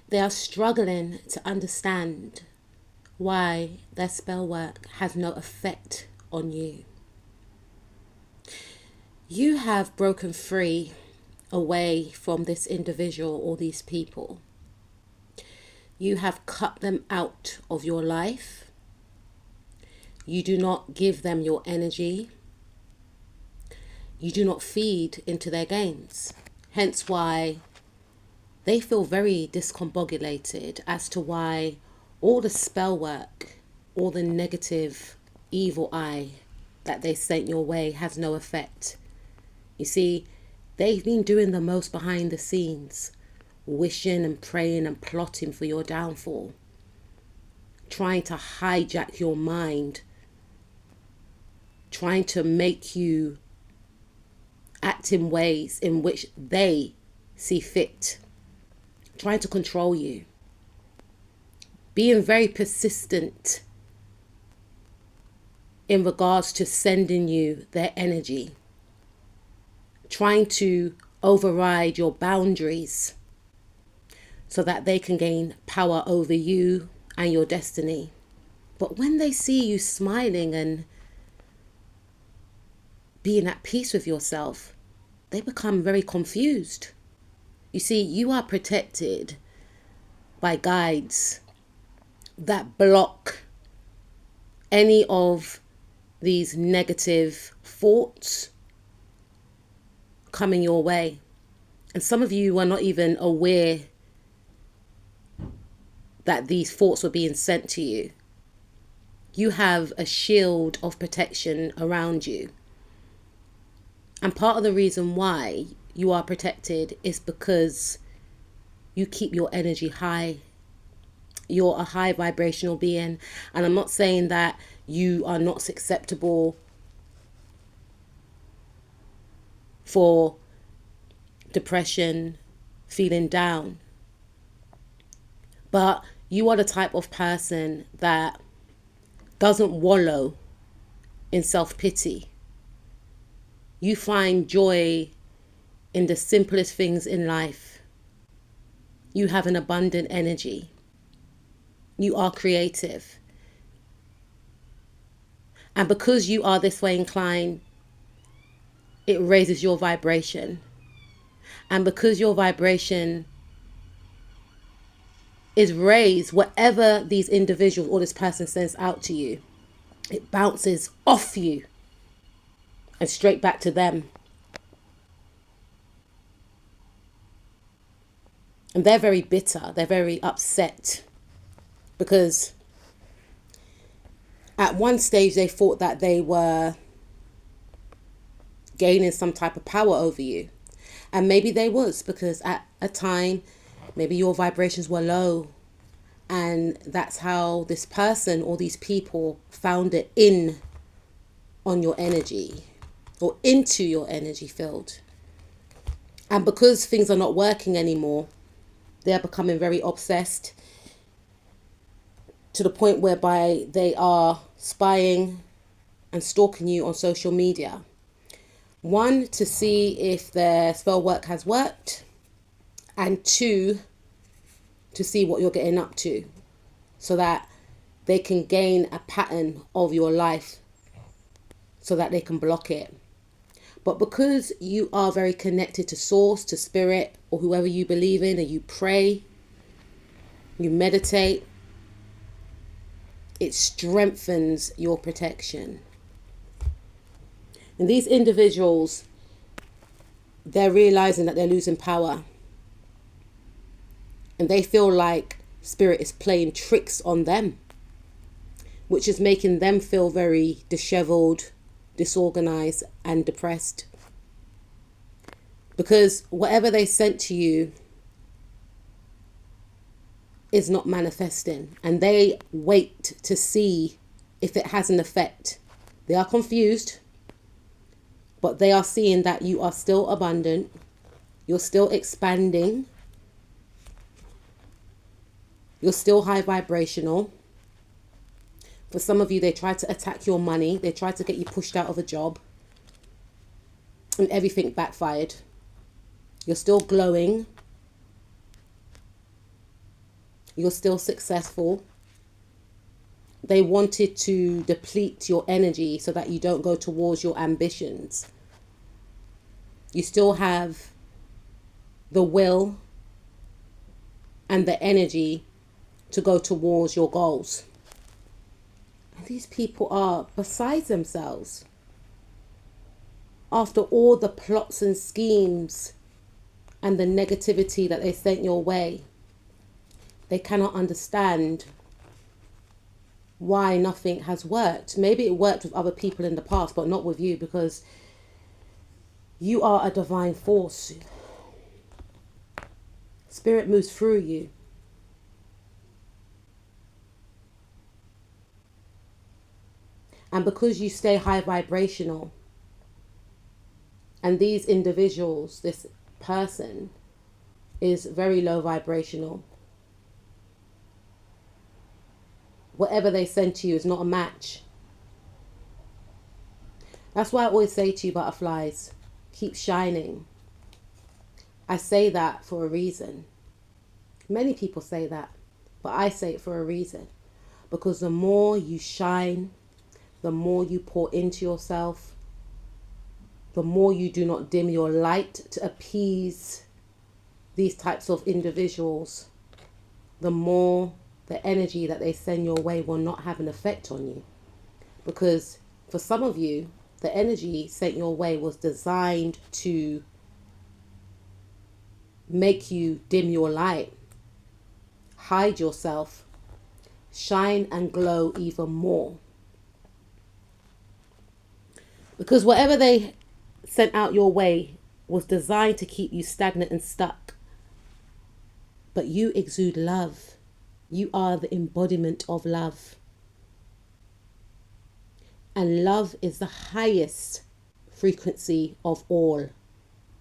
They are struggling to understand why their spell work has no effect on you. You have broken free away from this individual or these people. You have cut them out of your life. You do not give them your energy. You do not feed into their games. Hence why they feel very discombobulated as to why all the spell work, all the negative evil eye that they sent your way has no effect. You see, they've been doing the most behind the scenes, wishing and praying and plotting for your downfall, trying to hijack your mind, trying to make you act in ways in which they see fit, trying to control you, being very persistent in regards to sending you their energy, trying to override your boundaries so that they can gain power over you and your destiny. But when they see you smiling and being at peace with yourself, they become very confused. You see, you are protected by guides that block any of these negative thoughts coming your way. And some of you are not even aware that these thoughts were being sent to you. You have a shield of protection around you. And part of the reason why you are protected is because you keep your energy high. You're a high vibrational being. And I'm not saying that you are not susceptible for depression, feeling down. But you are the type of person that doesn't wallow in self-pity. You find joy in the simplest things in life. You have an abundant energy. You are creative. And because you are this way inclined, it raises your vibration. And because your vibration is raised, whatever these individuals or this person sends out to you, it bounces off you and straight back to them. And they're very bitter. They're very upset because at one stage they thought that they were gaining some type of power over you. And maybe they was, because at a time, maybe your vibrations were low. And that's how this person or these people found it in on your energy or into your energy field. And because things are not working anymore, they're becoming very obsessed to the point whereby they are spying and stalking you on social media. One, to see if their spell work has worked, and two, to see what you're getting up to so that they can gain a pattern of your life so that they can block it. But because you are very connected to source, to spirit, or whoever you believe in, and you pray, you meditate, it strengthens your protection. And these individuals, they're realizing that they're losing power. And they feel like spirit is playing tricks on them, which is making them feel very disheveled, disorganized, and depressed. Because whatever they sent to you is not manifesting. And they wait to see if it has an effect. They are confused, but they are seeing that you are still abundant. You're still expanding. You're still high vibrational. For some of you, they try to attack your money. They try to get you pushed out of a job. And everything backfired. You're still glowing. You're still successful. They wanted to deplete your energy so that you don't go towards your ambitions. You still have the will and the energy to go towards your goals. And these people are beside themselves. After all the plots and schemes and the negativity that they sent your way, they cannot understand why nothing has worked. Maybe it worked with other people in the past, but not with you, because you are a divine force. Spirit moves through you. And because you stay high vibrational, and these individuals, this person is very low vibrational, whatever they send to you is not a match. That's why I always say to you, butterflies, keep shining. I say that for a reason. Many people say that, but I say it for a reason. Because the more you shine, the more you pour into yourself, the more you do not dim your light to appease these types of individuals, the more the energy that they send your way will not have an effect on you. Because for some of you, the energy sent your way was designed to make you dim your light, hide yourself, shine and glow even more. Because whatever they sent out your way was designed to keep you stagnant and stuck. But you exude love. You are the embodiment of love. And love is the highest frequency of all.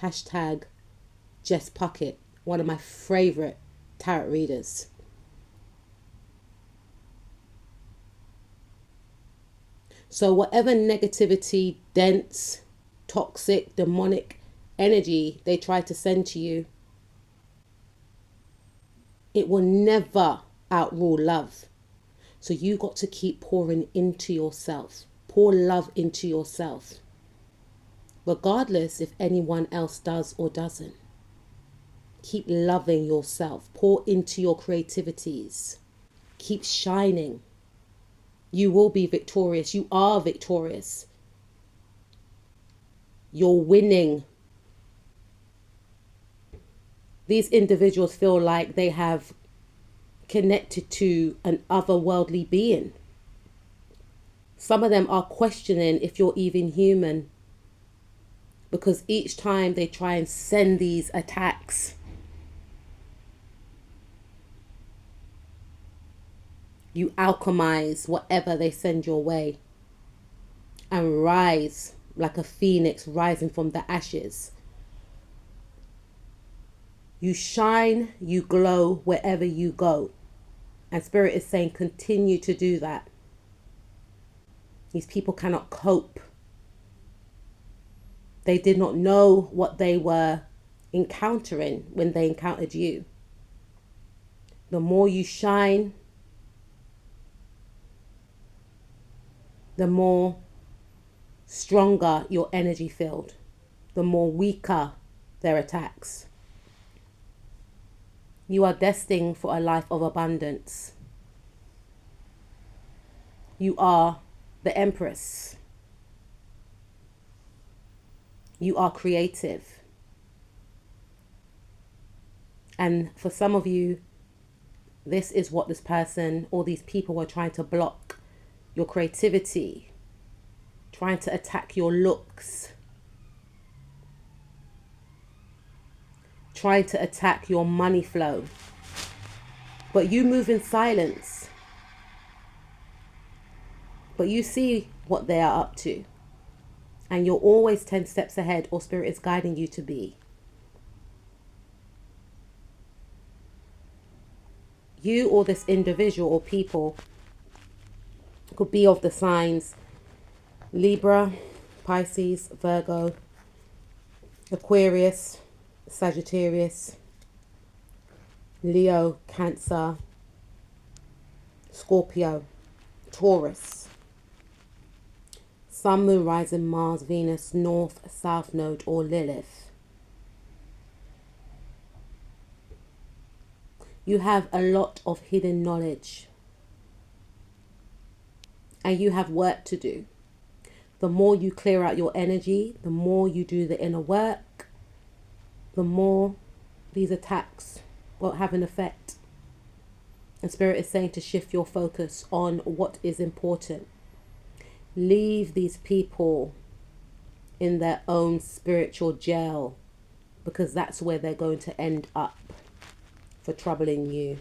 Hashtag Jess Puckett, one of my favorite tarot readers. So whatever negativity, dense, toxic, demonic energy they try to send to you, it will never outrule love. So you got to keep pouring into yourself. Pour love into yourself. Regardless if anyone else does or doesn't. Keep loving yourself. Pour into your creativities. Keep shining. You will be victorious. You are victorious. You're winning. These individuals feel like they have connected to an otherworldly being. Some of them are questioning if you're even human, because each time they try and send these attacks, you alchemize whatever they send your way and rise like a phoenix rising from the ashes. You shine, you glow wherever you go. And Spirit is saying, continue to do that. These people cannot cope. They did not know what they were encountering when they encountered you. The more you shine, the more stronger your energy field, the more weaker their attacks. You are destined for a life of abundance. You are the Empress. You are creative. And for some of you, this is what this person or these people were trying to block: your creativity, trying to attack your looks, trying to attack your money flow. But you move in silence. But you see what they are up to. And you're always 10 steps ahead, or Spirit is guiding you to be. You or this individual or people could be of the signs Libra, Pisces, Virgo, Aquarius, Sagittarius, Leo, Cancer, Scorpio, Taurus, Sun, Moon, Rising, Mars, Venus, North, South Node or Lilith. You have a lot of hidden knowledge and you have work to do. The more you clear out your energy, the more you do the inner work, the more these attacks won't have an effect. And Spirit is saying to shift your focus on what is important. Leave these people in their own spiritual jail, because that's where they're going to end up for troubling you.